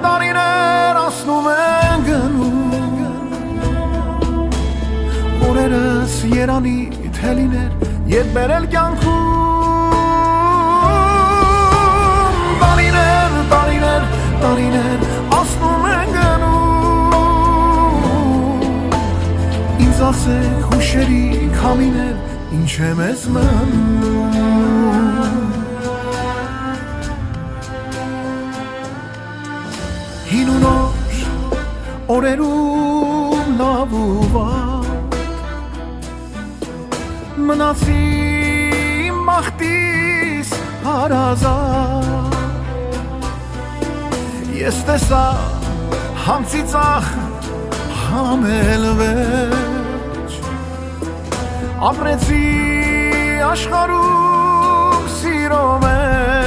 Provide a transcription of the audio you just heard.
տարիներ ասնում են գնում Օրերս երանի թելիներ Ետ բերել կյանքում Տարիներ ասնում են գնում Ինձ ասեք հուշերի քամիներ Ինչ է մեզ մնում Հին ու նոր օրերում լավ ու վատ Մնացի մախտիս հարազատ Ես տեսա համցիծախ համելվեջ Ապրեցի աշխարհում սիրո մեջ